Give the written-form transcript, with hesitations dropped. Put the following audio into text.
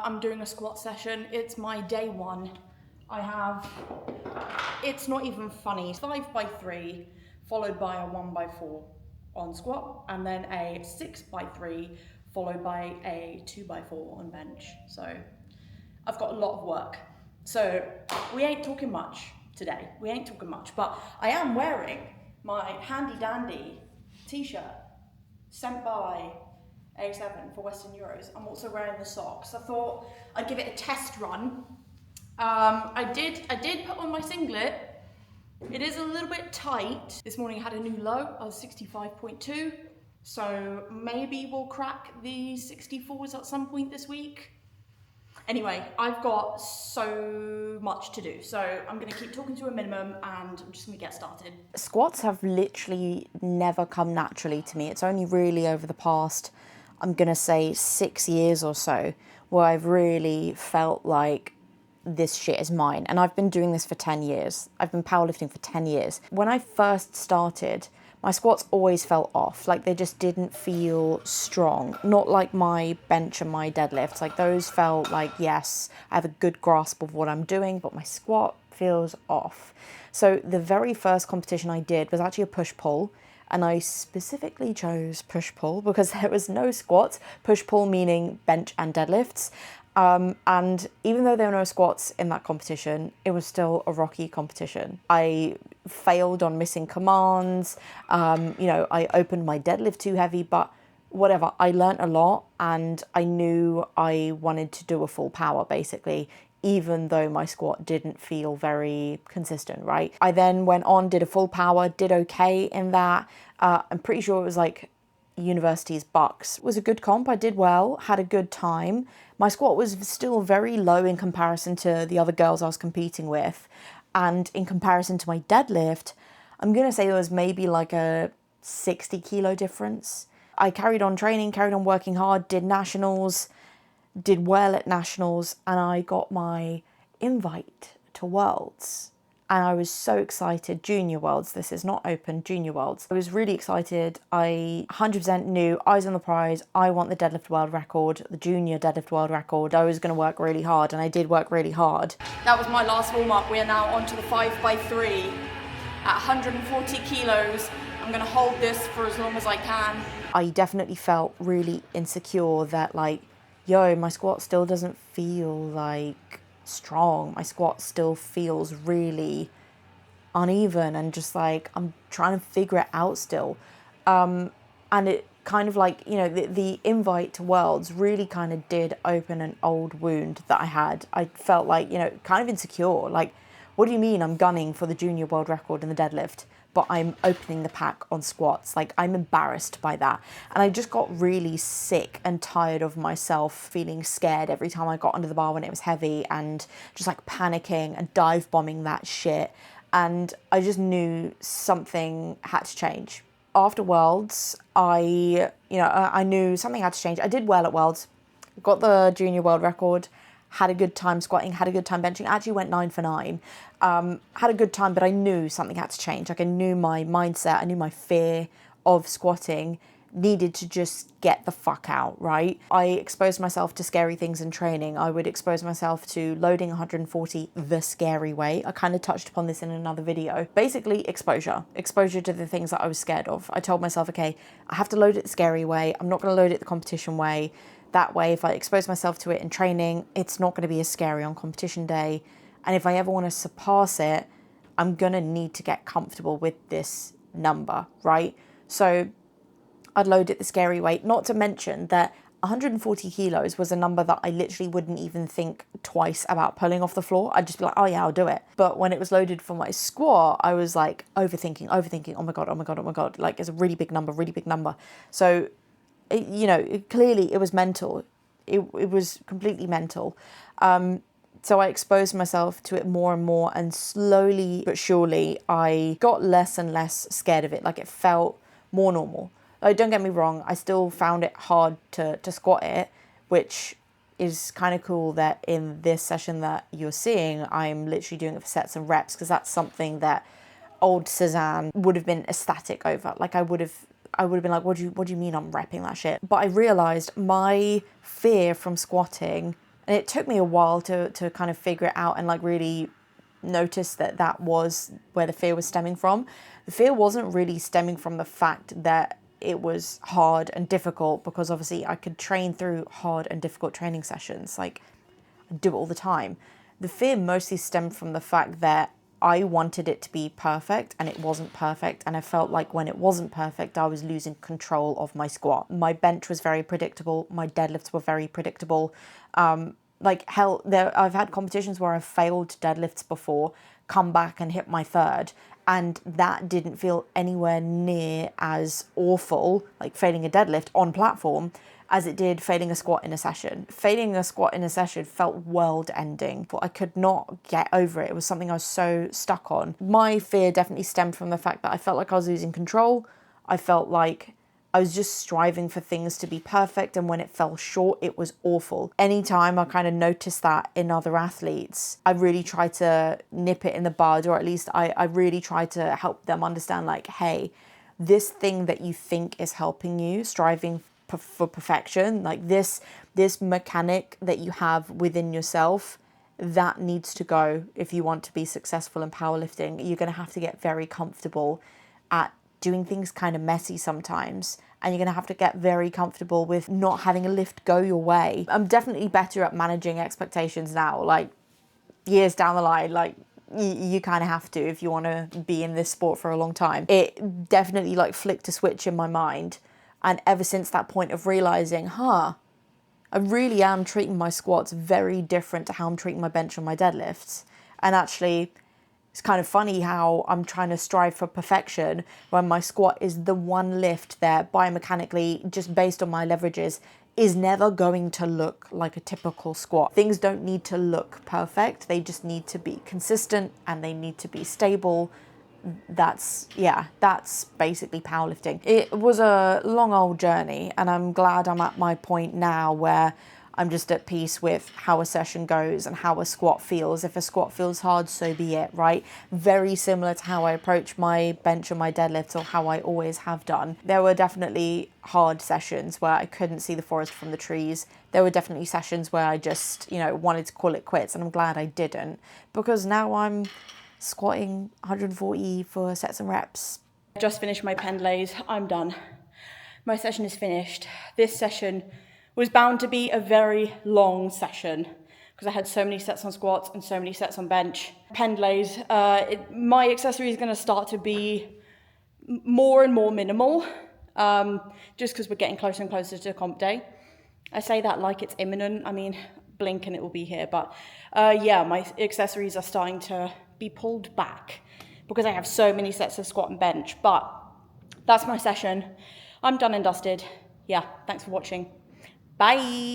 I'm doing a squat session. It's my day one. It's not even funny, 5x3 followed by a 1x4 on squat, and then a 6x3 followed by a 2x4 on bench. So I've got a lot of work. So we ain't talking much today. We ain't talking much, but I am wearing my handy dandy t-shirt sent by A7 for Western Euros. I'm also wearing the socks. I thought I'd give it a test run. I did put on my singlet. It is a little bit tight. This morning I had a new low. I was 65.2. So maybe we'll crack the 64s at some point this week. Anyway, I've got so much to do, so I'm going to keep talking to a minimum and I'm just going to get started. Squats have literally never come naturally to me. It's only really over the past, I'm going to say 6 years or so, where I've really felt like this shit is mine. And I've been doing this for 10 years. I've been powerlifting for 10 years. When I first started, my squats always felt off, like they just didn't feel strong. Not like my bench and my deadlifts, like those felt like, yes, I have a good grasp of what I'm doing, but my squat feels off. So the very first competition I did was actually a push-pull, and I specifically chose push-pull because there was no squats, push-pull meaning bench and deadlifts. And even though there were no squats in that competition, it was still a rocky competition. I failed on missing commands, I opened my deadlift too heavy, but whatever, I learnt a lot and I knew I wanted to do a full power basically, even though my squat didn't feel very consistent, right? I then went on, did a full power, did okay in that. I'm pretty sure it was like University's Bucks. It was a good comp, I did well, had a good time. My squat was still very low in comparison to the other girls I was competing with. And in comparison to my deadlift, I'm going to say there was maybe like a 60 kilo difference. I carried on training, carried on working hard, did nationals, did well at nationals, and I got my invite to Worlds. And I was so excited. Junior Worlds, this is not open, Junior Worlds. I was really excited. I 100% knew eyes on the prize. I want the deadlift world record, the junior deadlift world record. I was going to work really hard, and I did work really hard. That was my last warm-up. We are now on to the 5x3 at 140 kilos. I'm going to hold this for as long as I can. I definitely felt really insecure that like, yo, my squat still doesn't feel like strong. My squat still feels really uneven and just like I'm trying to figure it out still. And it kind of like, the invite to Worlds really kind of did open an old wound that I had. I felt like, kind of insecure. Like, what do you mean I'm gunning for the junior world record in the deadlift, but I'm opening the pack on squats? Like, I'm embarrassed by that. And I just got really sick and tired of myself feeling scared every time I got under the bar when it was heavy and just like panicking and dive bombing that shit. And I just knew something had to change. After Worlds, I knew something had to change. I did well at Worlds, got the junior world record, had a good time squatting, had a good time benching, actually went 9 for 9. Had a good time, but I knew something had to change. Like I knew my mindset, I knew my fear of squatting needed to just get the fuck out, right? I exposed myself to scary things in training. I would expose myself to loading 140 the scary way. I kind of touched upon this in another video. Basically, exposure to the things that I was scared of. I told myself, okay, I have to load it the scary way. I'm not going to load it the competition way. That way, if I expose myself to it in training, it's not going to be as scary on competition day. And if I ever want to surpass it, I'm going to need to get comfortable with this number, right? So I'd load it the scary way, not to mention that 140 kilos was a number that I literally wouldn't even think twice about pulling off the floor. I'd just be like, oh yeah, I'll do it. But when it was loaded for my squat, I was like overthinking, oh my God. Like it's a really big number. So, clearly it was mental. It was completely mental. So I exposed myself to it more and more, and slowly but surely I got less and less scared of it. Like it felt more normal. Like, don't get me wrong, I still found it hard to squat it, which is kind of cool that in this session that you're seeing, I'm literally doing it for sets and reps, because that's something that old Suzanne would have been ecstatic over. Like I would have been like, what do you mean I'm repping that shit? But I realized my fear from squatting And it took me a while to kind of figure it out and like really notice that that was where the fear was stemming from. The fear wasn't really stemming from the fact that it was hard and difficult, because obviously I could train through hard and difficult training sessions. Like, I do it all the time. The fear mostly stemmed from the fact that I wanted it to be perfect and it wasn't perfect. And I felt like when it wasn't perfect, I was losing control of my squat. My bench was very predictable. My deadlifts were very predictable. Like hell, I've had competitions where I've failed deadlifts before, come back and hit my third, and that didn't feel anywhere near as awful, like failing a deadlift on platform, as it did failing a squat in a session. Failing a squat in a session felt world ending, but I could not get over it. It was something I was so stuck on. My fear definitely stemmed from the fact that I felt like I was losing control. I felt like I was just striving for things to be perfect, and when it fell short, it was awful. Anytime I kind of noticed that in other athletes, I really try to nip it in the bud, or at least I really try to help them understand, like, hey, this thing that you think is helping you, striving for perfection, like this mechanic that you have within yourself, that needs to go if you want to be successful in powerlifting. You're going to have to get very comfortable at doing things kind of messy sometimes, and you're going to have to get very comfortable with not having a lift go your way. I'm definitely better at managing expectations now, like years down the line. Like, you kind of have to if you want to be in this sport for a long time. It definitely like flicked a switch in my mind, and ever since that point of realizing, I really am treating my squats very different to how I'm treating my bench and my deadlifts. And actually, it's kind of funny how I'm trying to strive for perfection when my squat is the one lift that biomechanically, just based on my leverages, is never going to look like a typical squat. Things don't need to look perfect. They just need to be consistent and they need to be stable. That's basically powerlifting. It was a long old journey, and I'm glad I'm at my point now where I'm just at peace with how a session goes and how a squat feels. If a squat feels hard, so be it, right? Very similar to how I approach my bench or my deadlifts, or how I always have done. There were definitely hard sessions where I couldn't see the forest from the trees. There were definitely sessions where I just, wanted to call it quits, and I'm glad I didn't, because now I'm squatting 140 for sets and reps. I just finished my pendlays. I'm done. My session is finished. This session was bound to be a very long session because I had so many sets on squats and so many sets on bench. Pendlays, my accessory is going to start to be more and more minimal, just because we're getting closer and closer to comp day. I say that like it's imminent. I mean, blink and it will be here. But my accessories are starting to be pulled back because I have so many sets of squat and bench. But that's my session. I'm done and dusted. Yeah, thanks for watching. Bye.